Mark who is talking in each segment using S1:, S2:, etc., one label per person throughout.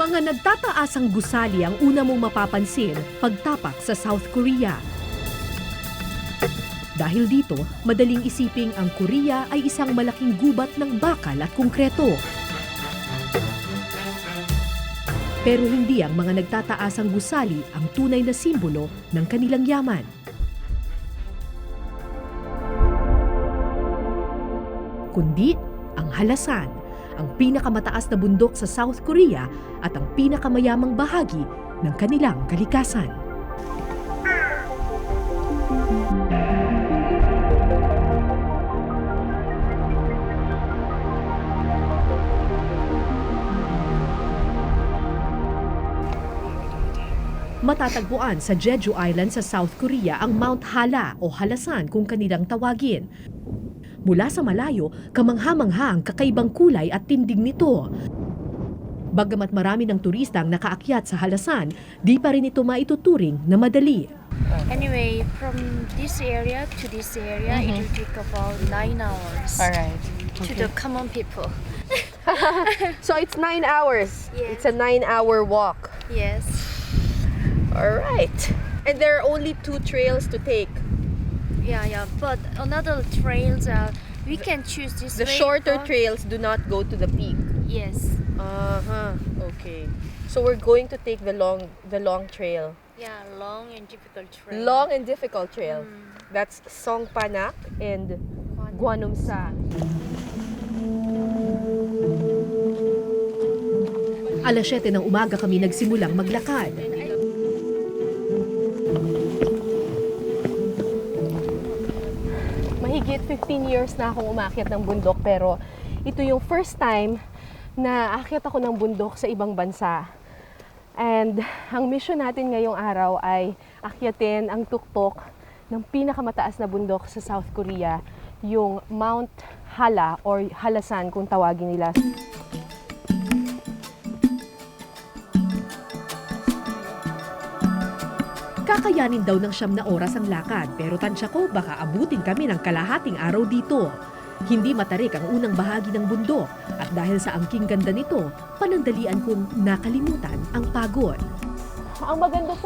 S1: Mga nagtataasang gusali ang una mong mapapansin pagtapak sa South Korea. Dahil dito, madaling isiping ang Korea ay isang malaking gubat ng bakal at konkreto. Pero hindi ang mga nagtataasang gusali ang tunay na simbolo ng kanilang yaman. Kundi ang Halasan, ang pinakamataas na bundok sa South Korea at ang pinakamayamang bahagi ng kanilang kalikasan. Matatagpuan sa Jeju Island sa South Korea ang Mount Hala o Halasan kung kanilang tawagin. Mula sa malayo, kamangha-mangha ang kakaibang kulay at tindig nito. Bagamat marami ng turista ang nakaakyat sa Halasan, di pa rin ito maituturing na madali.
S2: Anyway, from this area to this area, it will take about 9 hours.
S3: All right.
S2: To the common people.
S3: So it's 9 hours.
S2: Yes.
S3: It's a 9-hour walk.
S2: Yes.
S3: All right. And there are only 2 trails to take.
S2: Yeah. But another trails, we can choose this
S3: The
S2: way
S3: shorter
S2: or-
S3: trails do not go to the peak.
S2: Yes.
S3: Okay. So we're going to take the long trail.
S2: Yeah, long and difficult trail.
S3: Long and difficult trail. That's Songpanak and Gwanumsa.
S1: Alas 7 ng umaga kami nagsimulang maglakad.
S3: Mahigit 15 years na akong umakyat ng bundok, pero ito yung first time na aakyat ako ng bundok sa ibang bansa. And ang mission natin ngayong araw ay akyatin ang tuktok ng pinakamataas na bundok sa South Korea, yung Mount Hala or Halasan kung tawagin nila.
S1: Kakayanin daw ng 9 na oras ang lakad, pero tansya ko baka abutin kami ng kalahating araw dito. Hindi matarik ang unang bahagi ng bundok at dahil sa angking ganda nito, panandalian kong nakalimutan ang pagod.
S3: Ang maganda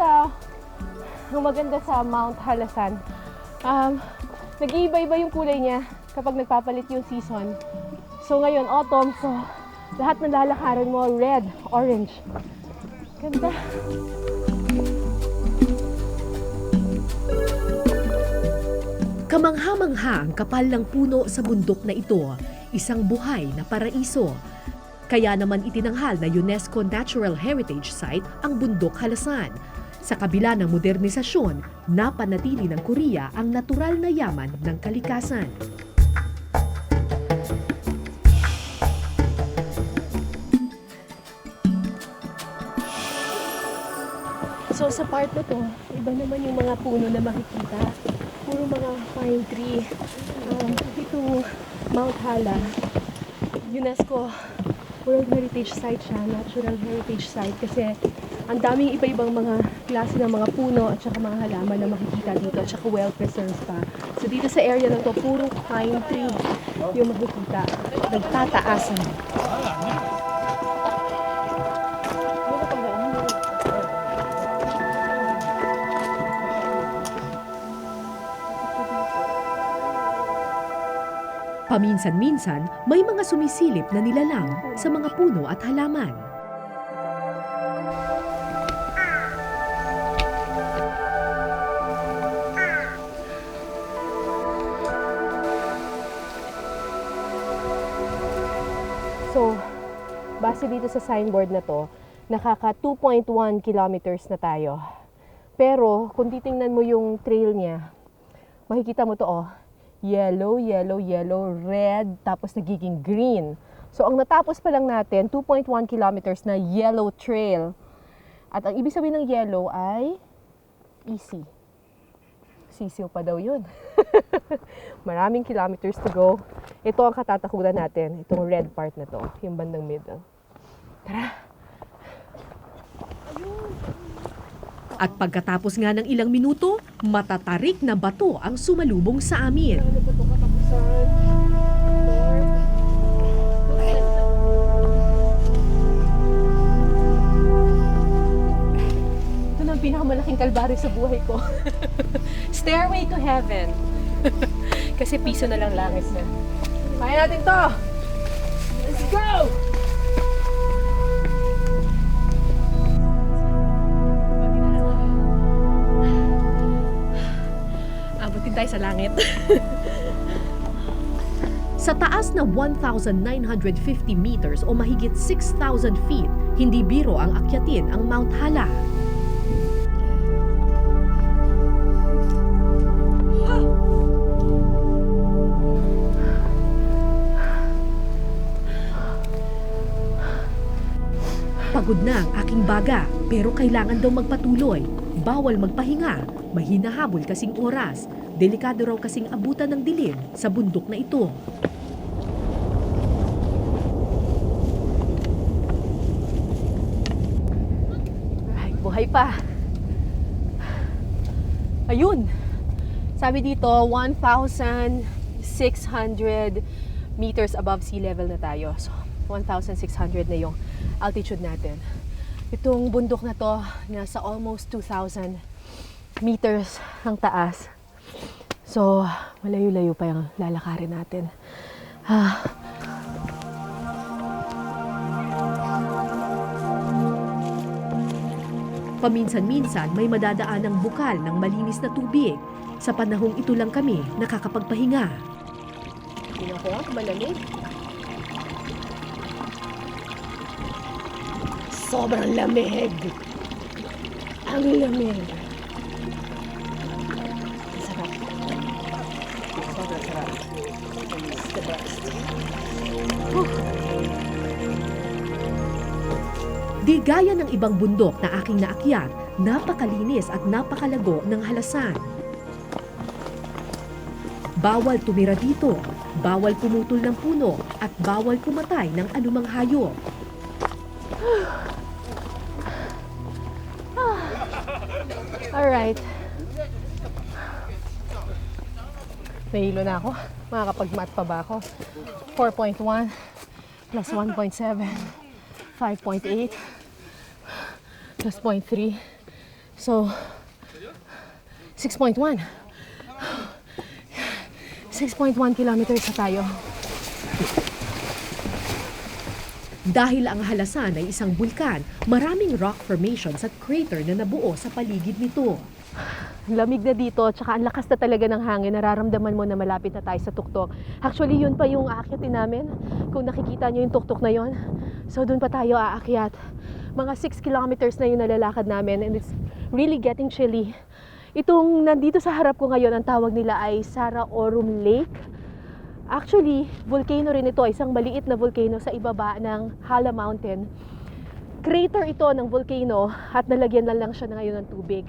S3: sa Mount Halasan, nag-iiba-iba yung kulay niya kapag nagpapalit yung season. So ngayon, autumn, so lahat ng lalakaran mo, red, orange. Ganda.
S1: Kamangha-mangha ang kapal ng puno sa bundok na ito, isang buhay na paraiso. Kaya naman itinanghal na UNESCO Natural Heritage Site ang bundok Halasan. Sa kabila ng modernisasyon, napanatili ng Korea ang natural na yaman ng kalikasan.
S3: So sa part na to, iba naman yung mga puno na makikita. Puro mga pine tree. Itong Mount Hala, UNESCO World Heritage Site siya, Natural Heritage Site, kasi ang daming iba-ibang mga klase ng mga puno at saka mga halaman na makikita dito at saka well-preserved pa. So dito sa area na to, puro pine tree yung makikita. Nagtataasan.
S1: Paminsan-minsan, may mga sumisilip na nilalang sa mga puno at halaman.
S3: So, base dito sa signboard na to, nakaka 2.1 kilometers na tayo. Pero, kung titingnan mo yung trail niya, makikita mo to, yellow, yellow, yellow, red, tapos nagiging green. So, ang natapos pa lang natin, 2.1 kilometers na yellow trail. At ang ibig sabihin ng yellow ay easy. Sisiw pa daw yun. Maraming kilometers to go. Ito ang katatakutan natin, itong red part na to, yung bandang middle. Tara!
S1: At pagkatapos nga ng ilang minuto, matatarik na bato ang sumalubong sa amin.
S3: Ano ba ito katapusan? North. malaking kalbaryo sa buhay ko. Stairway to heaven. Kasi piso na lang langis na. Kaya natin to! Let's go! Abutin tayo sa langit.
S1: Sa taas na 1,950 meters o mahigit 6,000 feet, hindi biro ang akyatin ang Mount Hala. Pagod na ang aking baga, pero kailangan daw magpatuloy. Bawal magpahinga, may hinahabol kasing oras. Delikado raw kasing abutan ng dilim sa bundok na ito.
S3: Ay, buhay pa. Ayun. Sabi dito, 1,600 meters above sea level na tayo. So, 1,600 na yung altitude natin. Itong bundok na to, nasa almost 2,000 meters ang taas. So, malayo-layo pa yung lalakarin natin.
S1: Paminsan-minsan may madadaan ng bukal ng malinis na tubig. Sa panahong ito lang kami nakakapagpahinga.
S3: Tingnan ko, malamig. Sobrang lamig. Ang lamig. Sarap. Sobrang sarap. It's the best.
S1: Di gaya ng ibang bundok na aking naakyat, napakalinis at napakalago ng halasan. Bawal tumira dito, bawal pumutol ng puno, at bawal pumatay ng anumang hayop.
S3: Alright. Nahilo na ako. Makakapag-math pa ba ako? 4.1 plus 1.7, 5.8 plus 0.3. So, 6.1. 6.1 kilometers na tayo.
S1: Dahil ang halasan ay isang bulkan, maraming rock formations at crater na nabuo sa paligid nito.
S3: Lamig na dito, tsaka ang lakas na talaga ng hangin. Nararamdaman mo na malapit na tayo sa tuktok. Actually, yun pa yung aakyatin namin. Kung nakikita nyo yung tuktok na yun. So, dun pa tayo aakyat. Mga 6 kilometers na yung nalalakad namin and it's really getting chilly. Itong nandito sa harap ko ngayon, ang tawag nila ay Sara Orum Lake. Actually, volcano rin ito, isang maliit na volcano sa ibaba ng Hala Mountain. Crater ito ng volcano at nalagyan lang siya na ngayon ng tubig.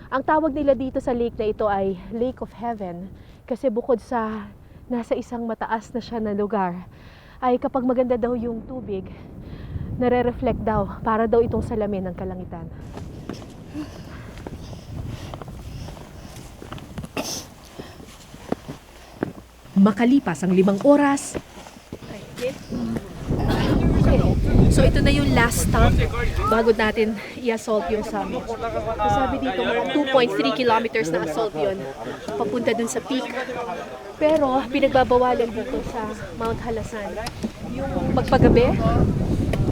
S3: Ang tawag nila dito sa lake na ito ay Lake of Heaven kasi bukod sa nasa isang mataas na siya na lugar, ay kapag maganda daw yung tubig, nare-reflect daw para daw itong salamin ng kalangitan.
S1: Makalipas ang 5 oras,
S3: So ito na yung last stop bago natin i-assault yung summit. So, sabi dito, 2.3 kilometers na assault yun, papunta dun sa peak. Pero pinagbabawalan dito sa Mount Halasan yung magpagabi.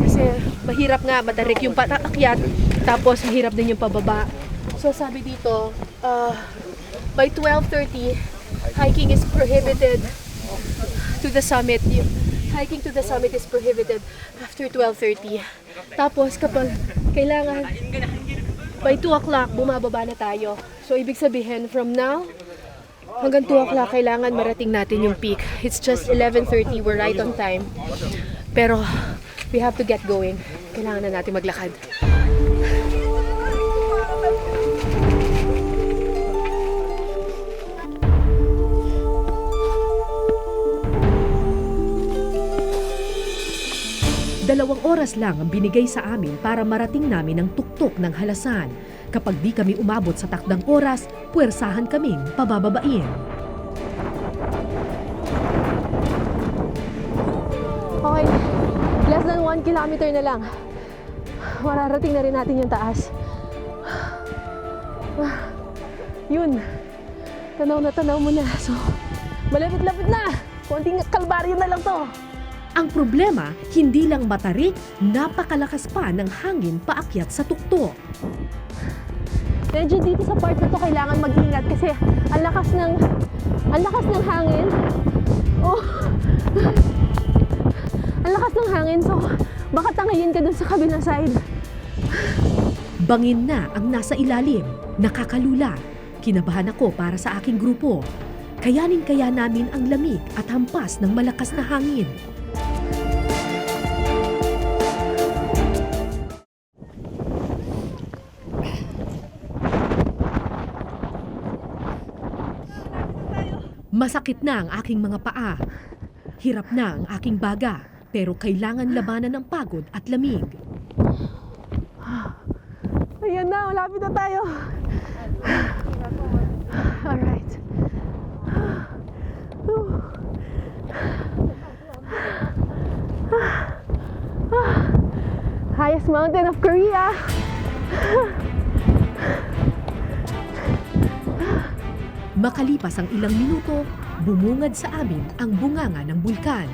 S3: Kasi mahirap nga, madarik yung pataakyat, tapos mahirap din yung pababa. So sabi dito, by 12:30, hiking is prohibited to the summit. Hiking to the summit is prohibited after 12:30. Tapos kapag kailangan, by 2 o'clock, bumababa na tayo. So ibig sabihin, from now hanggang 2 o'clock, kailangan marating natin yung peak. It's just 11:30, we're right on time. Pero we have to get going. Kailangan na natin maglakad.
S1: Dalawang oras lang ang binigay sa amin para marating namin ang tuktok ng halasan. Kapag di kami umabot sa takdang oras, puwersahan kaming pabababain.
S3: Okay, less than 1 kilometer na lang. Mararating na rin natin yung taas. Yun. Tanaw mo na. So, malapit-lapit na. Konting kalbaryo na lang to.
S1: Ang problema, hindi lang matarik, napakalakas pa ng hangin paakyat sa tuktok.
S3: Medyo dito sa part na to kailangan mag-ingat kasi ang lakas ng hangin. Oh. Ang lakas ng hangin, so baka tangayin ka dun sa kabilang side.
S1: Bangin na ang nasa ilalim, nakakalula. Kinabahan ako para sa aking grupo. Kayanin kaya namin ang lamig at hampas ng malakas na hangin. Masakit na ang aking mga paa. Hirap na ang aking baga, pero kailangan labanan ng pagod at lamig.
S3: Ayan na, malapit na tayo. Alright. Highest mountain of Korea.
S1: Makalipas ang ilang minuto, bumungad sa amin ang bunganga ng bulkan.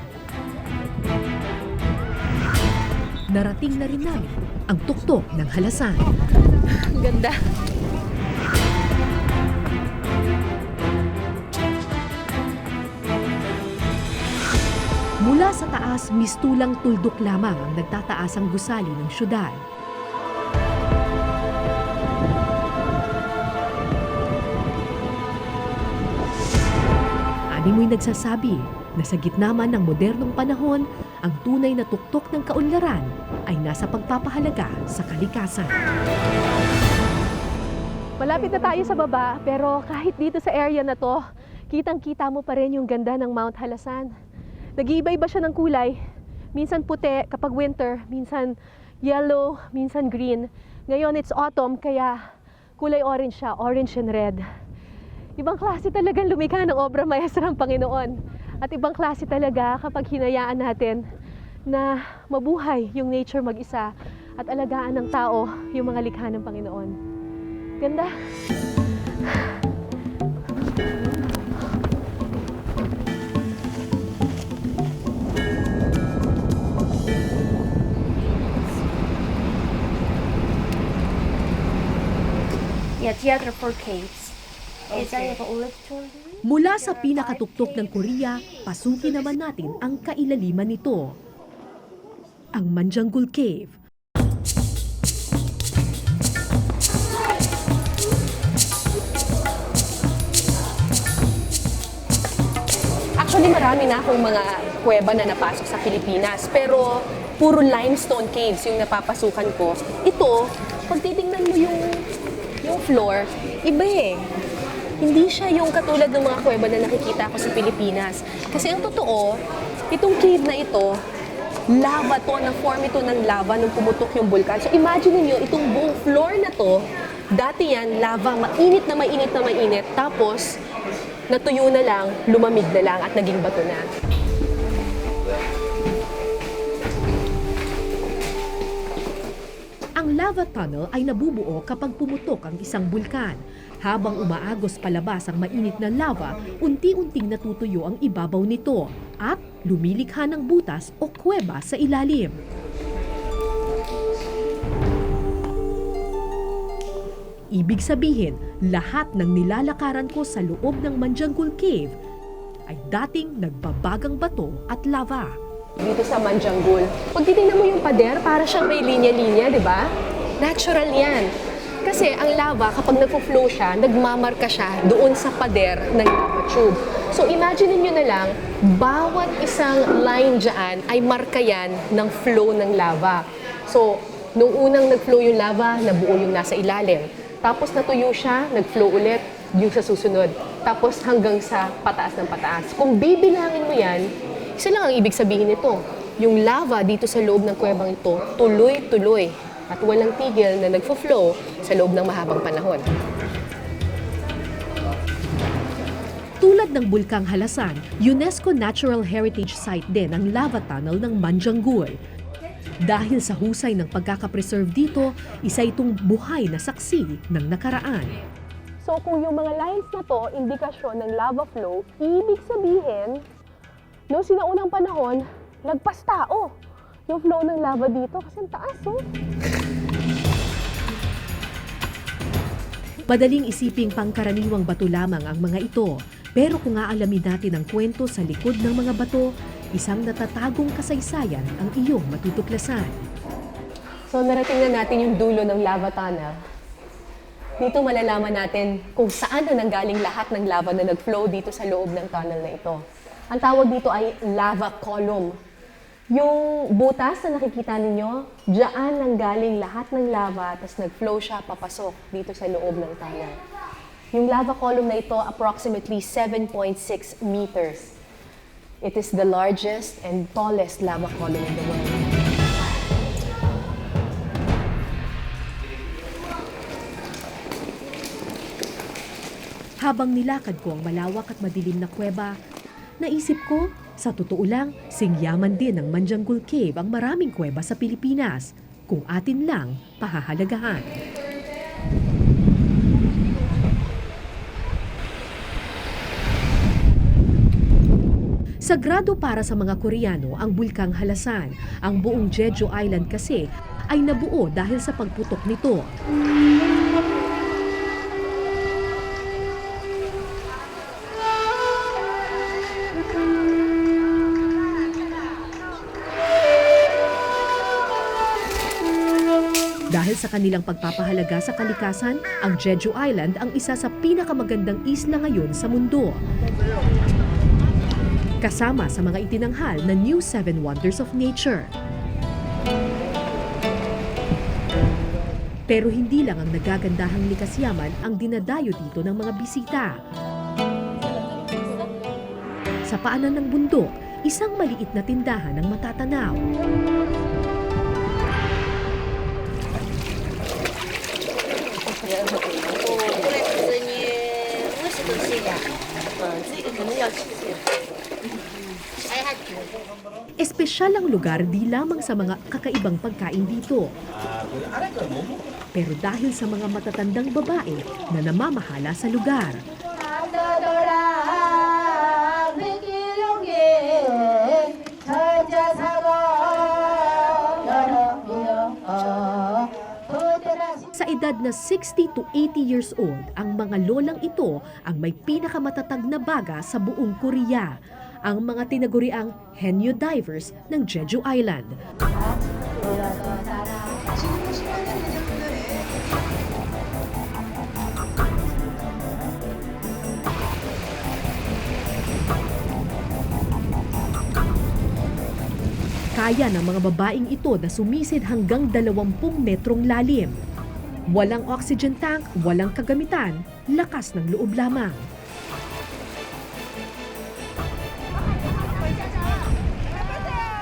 S1: Narating na rin namin ang tuktok ng halasan.
S3: Ang ganda.
S1: Mula sa taas, mistulang tuldok lamang ang nagtataas ang gusali ng syudad. Animoy nagsasabi na sa gitna man ng modernong panahon, ang tunay na tuktok ng kaunlaran ay nasa pagpapahalaga sa kalikasan.
S3: Malapit na tayo sa baba, pero kahit dito sa area na to, kitang-kita mo pa rin yung ganda ng Mount Halasan. Nag-iiba-iba siya ng kulay. Minsan puti kapag winter, minsan yellow, minsan green. Ngayon it's autumn, kaya kulay orange siya, orange and red. Ibang klase talagang lumikha ng obra maestra ng Panginoon. At ibang klase talaga kapag hinayaan natin na mabuhay yung nature mag-isa at alagaan ng tao yung mga likha ng Panginoon. Ganda.
S2: Yeah, Theater for Caves.
S1: Mula sa pinakatuktok ng Korea, pasukin naman natin ang kailaliman nito. Ang Manjanggul Cave.
S3: Actually, marami na akong mga kuweba na napasok sa Pilipinas, pero puro limestone caves yung napapasukan ko. Ito, pag titingnan mo yung floor, iba eh. Hindi siya yung katulad ng mga kuweba na nakikita ko sa Pilipinas. Kasi ang totoo, itong cave na ito, lava to, na-form ito ng lava nung pumutok yung bulkan. So imagine niyo itong buong floor na to, dati yan, lava, mainit na mainit na mainit, tapos natuyo na lang, lumamig na lang at naging bato na.
S1: Ang lava tunnel ay nabubuo kapag pumutok ang isang bulkan. Habang umaagos palabas ang mainit na lava, unti-unting natutuyo ang ibabaw nito at lumilikha ng butas o kuweba sa ilalim. Ibig sabihin, lahat ng nilalakaran ko sa loob ng Manjanggul Cave ay dating nagbabagang bato at lava.
S3: Dito sa Manjanggul, pag titingnan mo yung pader, para siyang may linya-linya, di ba? Natural yan. Kasi ang lava, kapag nagpo-flow siya, nagmamarka siya doon sa pader ng lava tube. So imagine niyo na lang, bawat isang line dyan ay marka yan ng flow ng lava. So, nung unang nag-flow yung lava, nabuo yung nasa ilalim. Tapos natuyo siya, nag-flow ulit yung sa susunod. Tapos hanggang sa pataas ng pataas. Kung bibilangin mo yan, isa lang ang ibig sabihin nito. Yung lava dito sa loob ng kuwebang ito, tuloy-tuloy at walang tigil na nagfo-flow sa loob ng mahabang panahon.
S1: Tulad ng Bulkang Halasan, UNESCO Natural Heritage Site din ang lava tunnel ng Manjanggul. Dahil sa husay ng pagkakapreserve dito, isa itong buhay na saksi ng nakaraan.
S3: So kung yung mga lines na to, indikasyon ng lava flow, ibig sabihin, noong sinaunang panahon, lagpas tao yung flow ng lava dito kasi ang taas, oh.
S1: Madaling isiping pangkaraniwang bato lamang ang mga ito. Pero kung aalamin natin ang kwento sa likod ng mga bato, isang natatagong kasaysayan ang iyong matutuklasan.
S3: So narating na natin yung dulo ng lava tunnel. Dito malalaman natin kung saan na nanggaling lahat ng lava na nag-flow dito sa loob ng tunnel na ito. Ang tawag dito ay lava column. Yung butas na nakikita ninyo, diyan nanggaling lahat ng lava, tapos nag-flow siya papasok dito sa loob ng tunnel. Yung lava column na ito, approximately 7.6 meters. It is the largest and tallest lava column in the world.
S1: Habang nilakad ko ang malawak at madilim na kuweba, naisip ko, sa totoo lang, singyaman din ng Manjanggul Cave ang maraming kuweba sa Pilipinas, kung atin lang pahahalagahan. Sagrado para sa mga Koreano ang Bulkang Halasan. Ang buong Jeju Island kasi ay nabuo dahil sa pagputok nito. Dahil sa kanilang pagpapahalaga sa kalikasan, ang Jeju Island ang isa sa pinakamagandang isla ngayon sa mundo. Kasama sa mga itinanghal na New Seven Wonders of Nature. Pero hindi lang ang nagagandahang likas yaman ang dinadayo dito ng mga bisita. Sa paanan ng bundok, isang maliit na tindahan ang matatanaw. Espesyal ang lugar di lamang sa mga kakaibang pagkain dito. Pero dahil sa mga matatandang babae na namamahala sa lugar. Sa edad na 60 to 80 years old, ang mga lolang ito ang may pinakamatatag na baga sa buong Korea. Ang mga tinaguriang Haenyeo divers ng Jeju Island. Kaya ng mga babaeng ito na sumisid hanggang 20 metrong lalim. Walang oxygen tank, walang kagamitan, lakas ng loob lamang.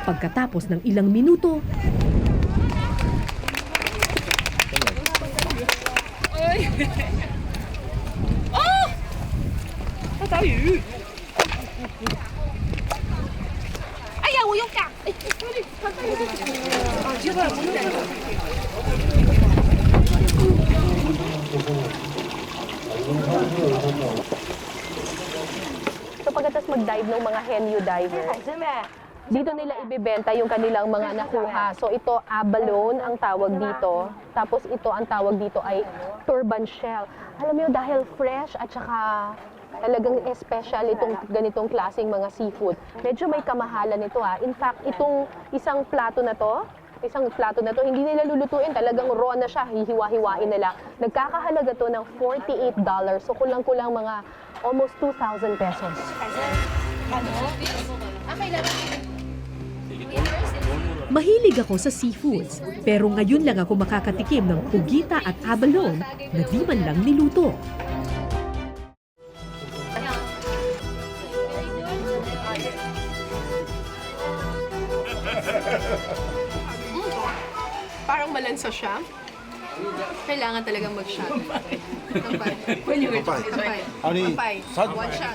S1: Pagkatapos ng ilang minuto,
S3: So pagkatapos mag-dive ng mga Haenyeo diver, dito nila ibebenta yung kanilang mga nakuha. So ito, abalone ang tawag dito. Tapos ito, ang tawag dito ay turban shell. Alam mo dahil fresh at saka talagang special itong ganitong klaseng mga seafood. Medyo may kamahalan ito ha. In fact, itong isang plato na to, hindi nila lulutuin, talagang raw na siya, hihiwa-hiwain nila. Nagkakahalaga to ng $48. So kulang-kulang mga almost 2,000 pesos.
S1: mahilig ako sa seafoods. Pero ngayon lang ako makakatikim ng pugita at abalone na di man lang niluto.
S3: Parang malansa siya. Kailangan talagang mag-shot. Kampay. When you were kampay. Kampay. One shot.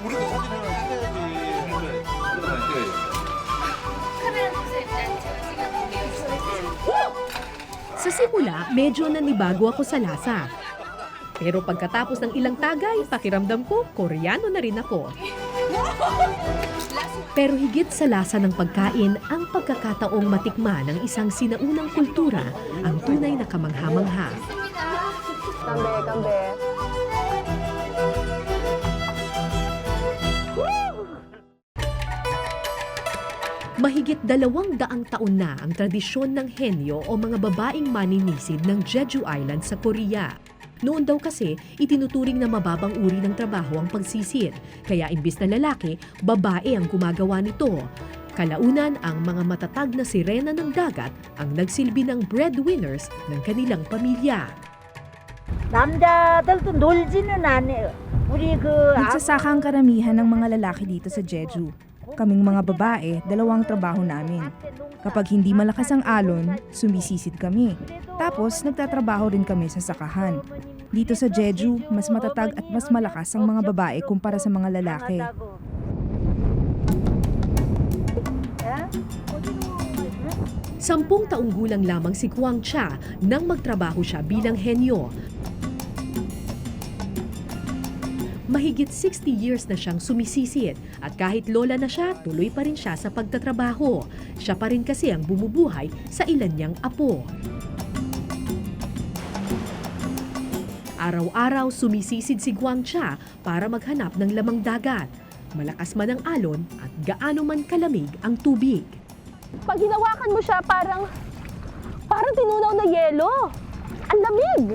S1: Sa simula, medyo nanibago ako sa lasa. Pero pagkatapos ng ilang tagay, pakiramdam ko, Koreano na rin ako. Pero higit sa lasa ng pagkain, ang pagkakataong matikman ng isang sinaunang kultura ang tunay na kamangha-mangha.
S3: Kambe.
S1: Mahigit 200 taon na ang tradisyon ng henyo o mga babaeng maninisid ng Jeju Island sa Korea. Noon daw kasi, itinuturing na mababang uri ng trabaho ang pagsisid. Kaya imbis na lalaki, babae ang gumagawa nito. Kalaunan, ang mga matatag na sirena ng dagat ang nagsilbi ng breadwinners ng kanilang pamilya.
S4: 남자들도 놀지는 않아요. 우리 그
S5: Nagsasaka ang karamihan ng mga lalaki dito sa Jeju. Kaming mga babae, 2 trabaho namin. Kapag hindi malakas ang alon, sumisisid kami. Tapos, nagtatrabaho rin kami sa sakahan. Dito sa Jeju, mas matatag at mas malakas ang mga babae kumpara sa mga lalaki.
S1: Sampung taong gulang lamang si Kwang Cha nang magtrabaho siya bilang henyo. Mahigit 60 years na siyang sumisisid at kahit lola na siya, tuloy pa rin siya sa pagtatrabaho. Siya pa rin kasi ang bumubuhay sa ilan niyang apo. Araw-araw sumisisid si Kwang Cha para maghanap ng lamang dagat. Malakas man ang alon at gaano man kalamig ang tubig.
S3: Pag hinawakan mo siya, parang tinunaw na yelo. Ang lamig!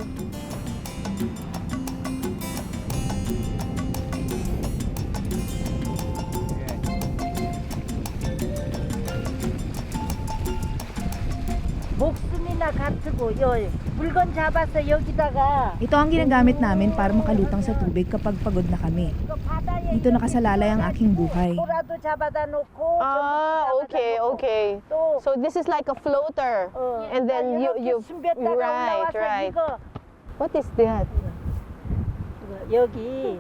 S4: 목숨이나 같고 요 물건 잡아서 여기다가
S5: Ito ang ginagamit namin para makalutang sa tubig kapag pagod na kami.
S4: 이거 바다에
S5: Dito nakasalalay ang aking buhay.
S4: 소라도 잡아다 놓고
S3: Okay.
S4: 또
S3: So this is like a floater. And then you
S4: 숨겼다가 올라와서
S3: right.
S4: 이거
S3: What is that?
S4: 여기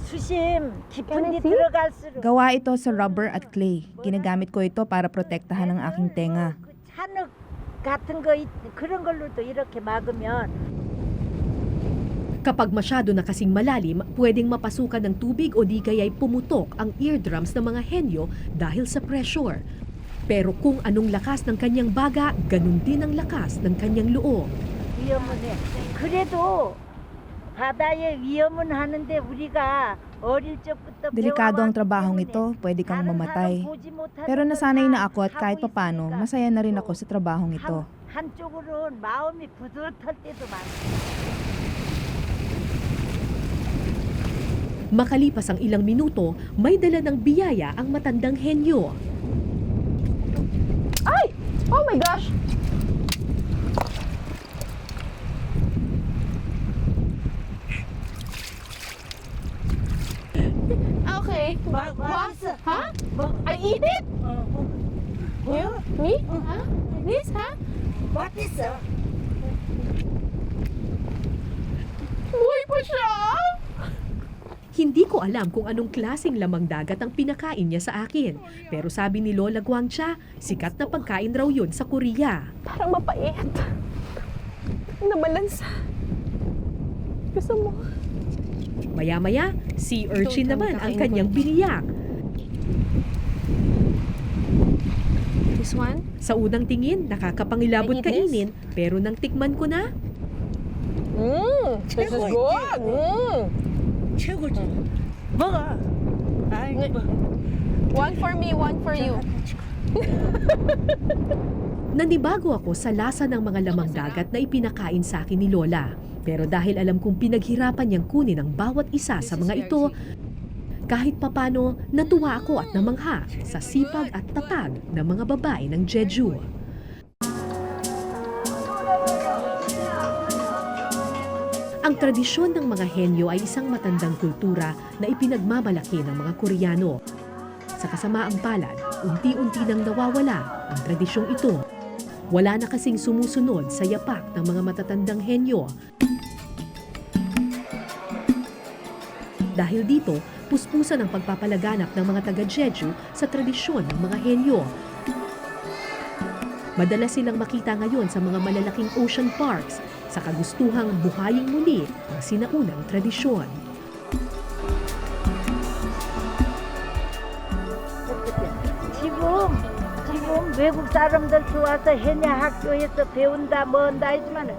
S4: 수심
S3: Can
S4: 깊은
S3: I
S4: 데
S3: see?
S4: 들어갈수록
S5: Gawa ito sa rubber at clay. Ginagamit ko ito para protektahan ang aking tenga.
S4: 그 찬흙 같은 거 그런 걸로도 이렇게 막으면
S1: Kapag masyado na kasing malalim, pwedeng mapasukan ng tubig o di kaya'y pumutok ang eardrums ng mga henyo dahil sa pressure. Pero kung anong lakas ng kanyang baga, ganun din ang lakas ng kanyang loob.
S4: 위험은 해. 그래도 바다에 위험은 하는데 우리가 어릴 적부터
S5: Delikado ang
S4: 배워왔기
S5: trabahong
S4: 때문에
S5: ito, pwede kang
S4: 다른
S5: mamatay.
S4: 사람 보지 못하는
S5: Pero
S4: 걸
S5: nasanay
S4: 다
S5: na ako at kahit
S4: 하고
S5: papano,
S4: 있으니까
S5: masaya na rin
S4: 또
S5: ako sa trabahong ito.
S4: 한쪽으로는 마음이 부듯할 때도 많아.
S1: Makalipas ang ilang minuto, may dala ng biyaya ang matandang henyo.
S3: Ay! Oh my gosh! Okay. What? Huh? I eat it? You? Me? Huh? This, huh?
S4: What is it?
S3: Buhay pa siya!
S1: Hindi ko alam kung anong klaseng lamang dagat ang pinakain niya sa akin. Pero sabi ni Lola Guang Cha, sikat na pagkain raw yun sa Korea.
S3: Parang mapait. Nabalansa. Gusto mo?
S1: Maya-maya, sea urchin
S3: Ito,
S1: naman ang
S3: kakainin ko
S1: kanyang
S3: ito.
S1: biniyak.
S3: This one?
S1: Sa unang tingin, nakakapangilabot
S3: I eat this?
S1: kainin, pero nang tikman ko na,
S3: This is good.
S4: 최고지. 먹어. 아이고.
S3: One for me, one for you.
S1: nanibago ako sa lasa ng mga lamang dagat na ipinakain sa akin ni Lola. Pero dahil alam kong pinaghirapan niyang kunin ang bawat isa sa mga ito, kahit papano natuwa ako at namangha sa sipag at tatag ng mga babae ng Jeju. Ang tradisyon ng mga henyo ay isang matandang kultura na ipinagmamalaki ng mga Koreano. Sa kasamaang palad, unti-unti nang nawawala ang tradisyong ito. Wala na kasing sumusunod sa yapak ng mga matatandang henyo. Dahil dito, puspusan ang pagpapalaganap ng mga taga-Jeju sa tradisyon ng mga henyo. Madalas silang makita ngayon sa mga malalaking ocean parks, sa kagustuhang buhayin muli ang sinaunang tradisyon.
S4: 지금 외국 사람들 좋아서 해녀 학교에서 배운다 뭔다 하지만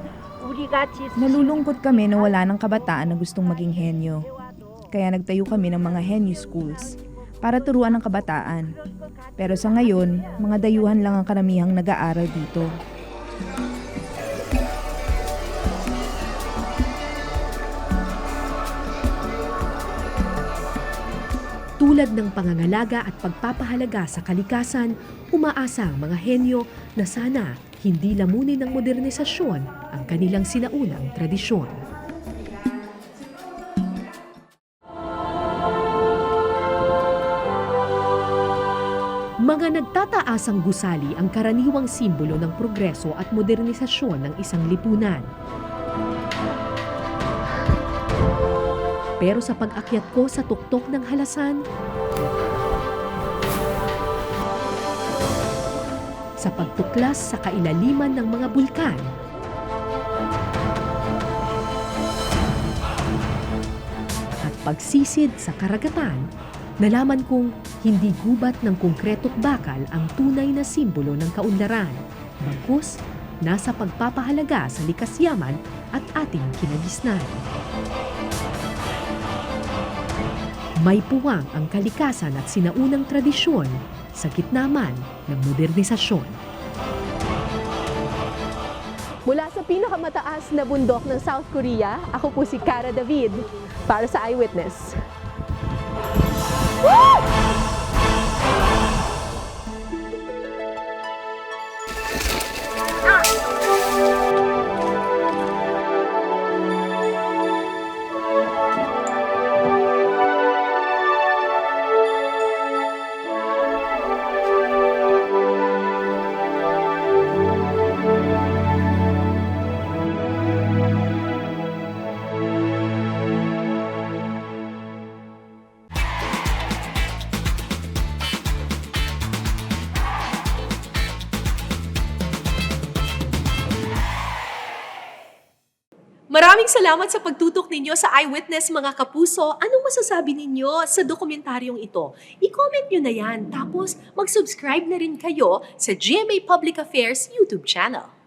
S4: 우리 같이
S5: Nalulungkot kami na wala ng kabataan na gustong maging henyo. Kaya nagtayo kami ng mga henyo schools para turuan ng kabataan. Pero sa ngayon, mga dayuhan lang ang karamihang nag-aaral dito.
S1: Tulad ng pangangalaga at pagpapahalaga sa kalikasan, umaasa ang mga henyo na sana hindi lamunin ng modernisasyon ang kanilang sinaunang tradisyon. Mga nagtataasang gusali ang karaniwang simbolo ng progreso at modernisasyon ng isang lipunan. Pero sa pag-akyat ko sa tuktok ng halasan, sa pagtuklas sa kailaliman ng mga bulkan, at pagsisid sa karagatan, nalaman kong hindi gubat ng konkreto't bakal ang tunay na simbolo ng kaunlaran. Bagkus, nasa pagpapahalaga sa likas yaman at ating kinagisnan. May puwang ang kalikasan at sinaunang tradisyon sa gitna man ng modernisasyon.
S3: Mula sa pinakamataas na bundok ng South Korea, ako po si Cara David para sa Eyewitness.
S1: Maraming salamat sa pagtutok ninyo sa Eyewitness mga kapuso. Anong masasabi ninyo sa dokumentaryong ito? I-comment nyo na yan. Tapos mag-subscribe na rin kayo sa GMA Public Affairs YouTube channel.